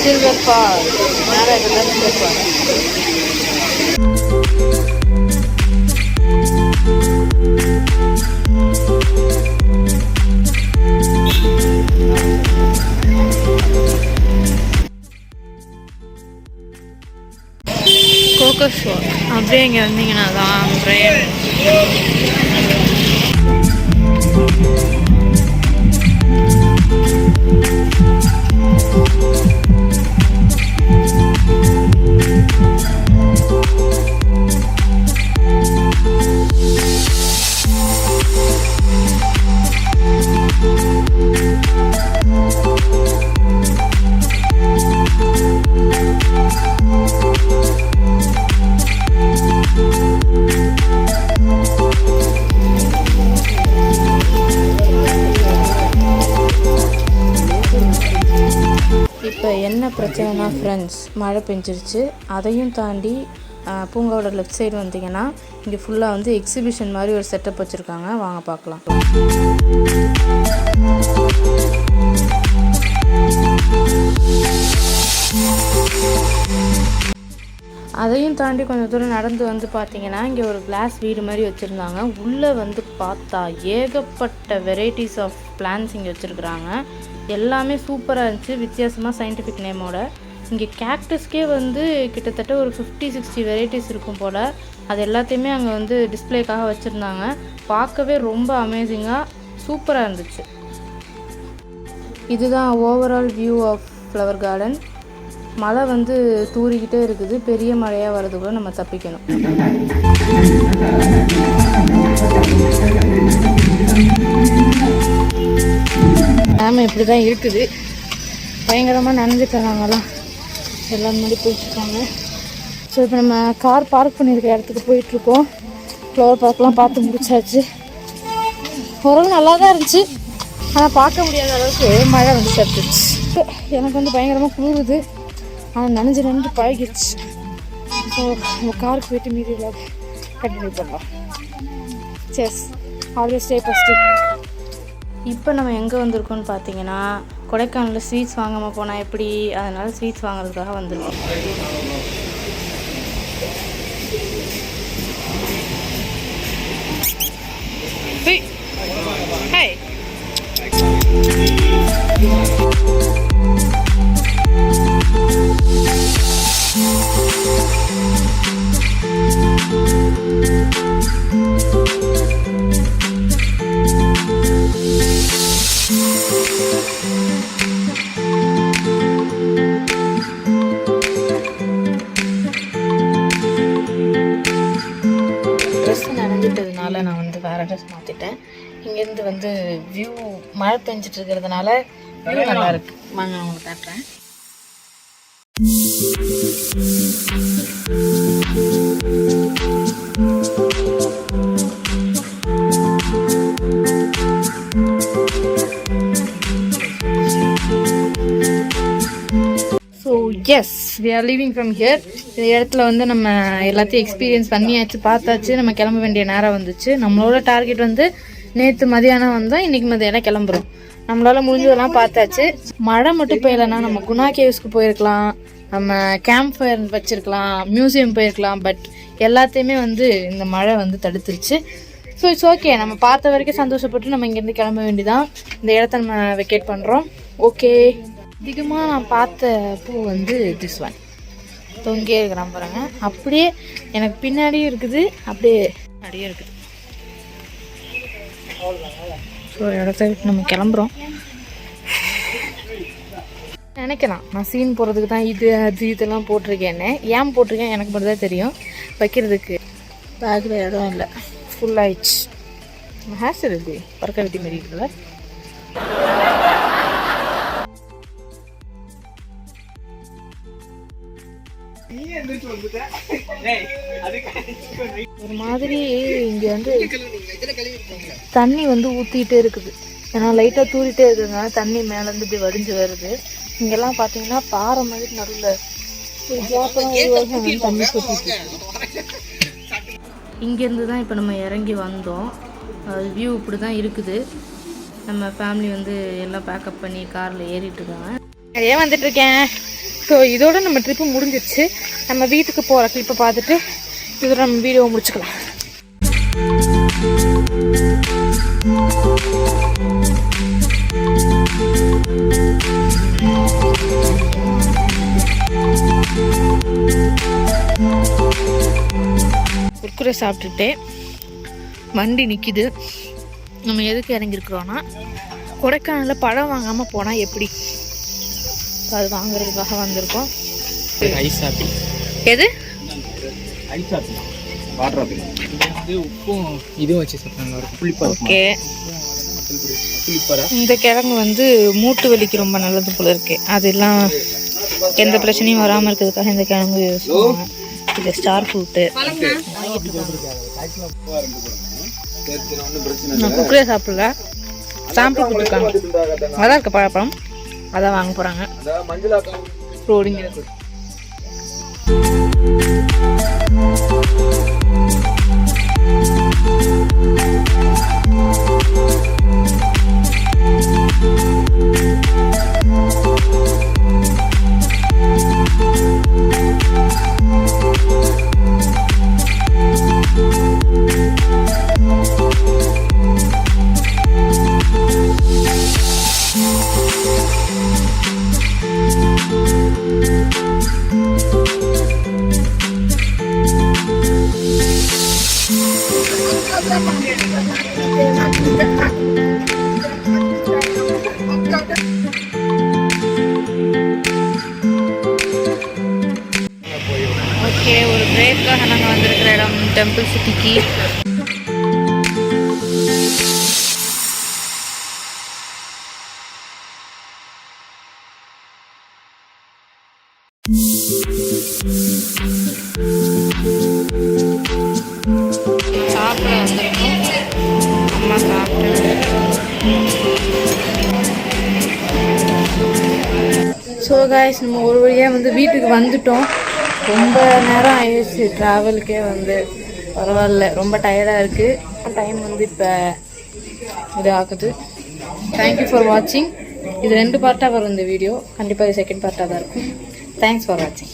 Silver fall மேலே silver fall. கோகஸ் walk அப்படியே இங்கே வந்தீங்கன்னா தான் ட்ரெயின். இப்போ என்ன பிரச்சனைனா ஃப்ரெண்ட்ஸ், மழை பெஞ்சிருச்சு. அதையும் தாண்டி பூங்காவோட லெஃப்ட் சைடு வந்தீங்கன்னா இங்கே ஃபுல்லாக வந்து எக்ஸிபிஷன் மாதிரி ஒரு செட்டப் வச்சுருக்காங்க. வாங்க பார்க்கலாம். அதையும் தாண்டி கொஞ்சம் தூரம் நடந்து வந்து பார்த்தீங்கன்னா இங்கே ஒரு கிளாஸ் வீடு மாதிரி வச்சுருந்தாங்க. உள்ளே வந்து பார்த்தா ஏகப்பட்ட வெரைட்டிஸ் ஆஃப் பிளான்ஸ் இங்கே வச்சுருக்குறாங்க. எல்லாமே சூப்பராக இருந்துச்சு, வித்தியாசமாக சயின்டிஃபிக் நேமோட. இங்கே கேக்டஸ்க்கே வந்து கிட்டத்தட்ட ஒரு 50-60 வெரைட்டிஸ் இருக்கும் போல். அது எல்லாத்தையுமே அங்கே வந்து டிஸ்பிளேக்காக வச்சுருந்தாங்க. பார்க்கவே ரொம்ப அமேசிங்காக சூப்பராக இருந்துச்சு. இதுதான் overall view of flower garden. மழை வந்து தூறிக்கிட்டே இருக்குது. பெரிய மழையாக வரதுக்குள்ள நம்ம தப்பிக்கணும். டேம் இப்படி தான் இருக்குது. பயங்கரமாக நனைஞ்சிட்டாங்கலாம். எல்லாம் முன்னாடி போயிட்டுருக்காங்க. ஸோ இப்போ நம்ம கார் பார்க் பண்ணியிருக்க இடத்துக்கு போயிட்டுருக்கோம். ஃப்ளவர் பார்க்லாம் பார்த்து முடிச்சாச்சு. ஓரளவு நல்லா தான் இருந்துச்சு, ஆனால் பார்க்க முடியாத அளவுக்கு மழை வந்து தடுத்துச்சு. எனக்கு வந்து பயங்கரமாக குளிருது, ஆனால் நனைஞ்சு பழகிடுச்சு. ஸோ நம்ம காருக்கு போய்ட்டு மீதி விளாக் கண்டினியூ பண்ணலாம். Chess always stay first. இப்போ நம்ம எங்கே வந்திருக்கோம்னு பார்த்தீங்கன்னா, கொடைக்கானலில் ஸ்வீட்ஸ் வாங்காமல் போனால் எப்படி, அதனால் ஸ்வீட்ஸ் வாங்குறதுக்காக வந்திருக்கோம். ஹாய். ட்ரெஸ் நனைஞ்சிட்டதுனால நான் வந்து வேறு ட்ரெஸ் மாற்றிட்டேன். இங்கேருந்து வந்து வியூ மழை பெஞ்சிட்டு இருக்கிறதுனால வியூ நல்லா இருக்கு. வாங்க நான் உங்களுக்கு காட்டுறேன். So yes, we are leaving from here. இந்த இடத்துல வந்து நம்ம எல்லாத்தையும் எக்ஸ்பீரியன்ஸ் பண்ணியாச்சு, பார்த்தாச்சு. நம்ம கிளம்ப வேண்டிய நேரம் வந்துச்சு. நம்மளோட டார்கெட் வந்து நேற்று மதியானம் வந்தோம், இன்றைக்கி மதியானம் கிளம்புறோம். நம்மளால் முடிஞ்சதெல்லாம் பார்த்தாச்சு. மழை மட்டும் பெய்யலைன்னா நம்ம குணா கேவ்ஸ்க்கு போயிருக்கலாம், நம்ம கேம்ப் ஃபயர் வச்சுருக்கலாம், மியூசியம் போயிருக்கலாம். பட் எல்லாத்தையுமே வந்து இந்த மழை வந்து தடுத்துருச்சு. ஸோ இட்ஸ் ஓகே, நம்ம பார்த்த வரைக்கும் சந்தோஷப்பட்டு நம்ம இங்கேருந்து கிளம்ப வேண்டியதான். இந்த இடத்த நம்ம வெக்கேட் பண்ணுறோம். ஓகே, அதிகமாக நான் பார்த்த பூ வந்து திஸ் ஒன் தொங்கே இருக்கிறான் பாருங்க. அப்படியே எனக்கு பின்னாடியும் இருக்குது, அப்படியே அப்படியே இருக்குது. ஸோ இடத்த விட்டு நம்ம கிளம்புறோம். நினைக்கலாம் நான் சீன் போடுறதுக்கு தான் இது அது இதெல்லாம் போட்டிருக்கேன்னு. ஏன் போட்டிருக்கேன் எனக்கு மட்டும் தான் தெரியும். வைக்கிறதுக்கு பேக்கில் இடம் இல்லை, ஃபுல் ஆயிடுச்சு. ஹேர் ஸ்டைல் எப்படி பறக்க வெட்டி மாரி இருக்குல்ல. ஒரு மாதிரி இங்கே வந்து தண்ணி வந்து ஊற்றிக்கிட்டே இருக்குது. ஏன்னா லைட்டாக தூரிட்டே இருக்குதுனால தண்ணி மேலேருந்து இப்படி வடிஞ்சு வருது. இங்கெல்லாம் பார்த்தீங்கன்னா பாறை மாதிரி நடுவில் தண்ணி கொட்டிட்டு. இங்கேருந்து தான் இப்போ நம்ம இறங்கி வந்தோம். வியூ இப்படி தான் இருக்குது. நம்ம ஃபேமிலி வந்து எல்லாம் பேக்கப் பண்ணி காரில் ஏறிட்டுருக்காங்க. ஏன் வந்துட்டுருக்கேன், ஸோ இதோட நம்ம ட்ரிப்பு முடிஞ்சிடுச்சு. நம்ம வீட்டுக்கு போகிற ட்ரிப்பை பார்த்துட்டு இதோட நம்ம வீடியோவை முடிச்சுக்கலாம். குர்குரே சாப்பிட்டுட்டு வண்டி நிற்கிது. நம்ம எதுக்கு இறங்கியிருக்கிறோன்னா கொடைக்கானலில் பழம் வாங்காமல் போனால் எப்படி, அது வாங்குறதுக்காக வந்திருக்கோம். எது ஓகே. இந்த கிழங்கு வந்து மூட்டு வலிக்கு ரொம்ப நல்லது போல இருக்கு. அதெல்லாம் எந்த பிரச்சனையும் வராமல் இருக்கிறதுக்காக இந்த கிழங்கு யூஸ் பண்ணுவாங்க. இது ஸ்டார் ஃப்ரூட்டு. நான் குக்கரே சாப்பிடல, சாம்பிள் கொடுத்துருக்காங்க. நல்லா இருக்க பழப்பழம், அதான் வாங்க போகிறாங்க. ரோடிங்க ஓகே. ஒரு பிரேக்காக நாங்கள் வந்திருக்கிற இடம் டெம்பிள் சிட்டிக்கு. சாப்பிட வந்திருக்கோம். அம்மா சாப்பிட்டு ஸோ காய்ஸ் நம்ம ஒரு வழியாக வந்து வீட்டுக்கு வந்துட்டோம். ரொம்ப நேரம் ஆயிடுச்சு ட்ராவலுக்கே. வந்து பரவாயில்ல, ரொம்ப டயர்டாக இருக்குது. டைம் வந்து இப்போ இது ஆகுது. தேங்க்யூ ஃபார் வாட்சிங். இது 2 பார்ட்டாக வரும் இந்த வீடியோ. கண்டிப்பாக இது செகண்ட் பார்ட்டாக தான் இருக்கும். தேங்க்ஸ் ஃபார் வாட்சிங்.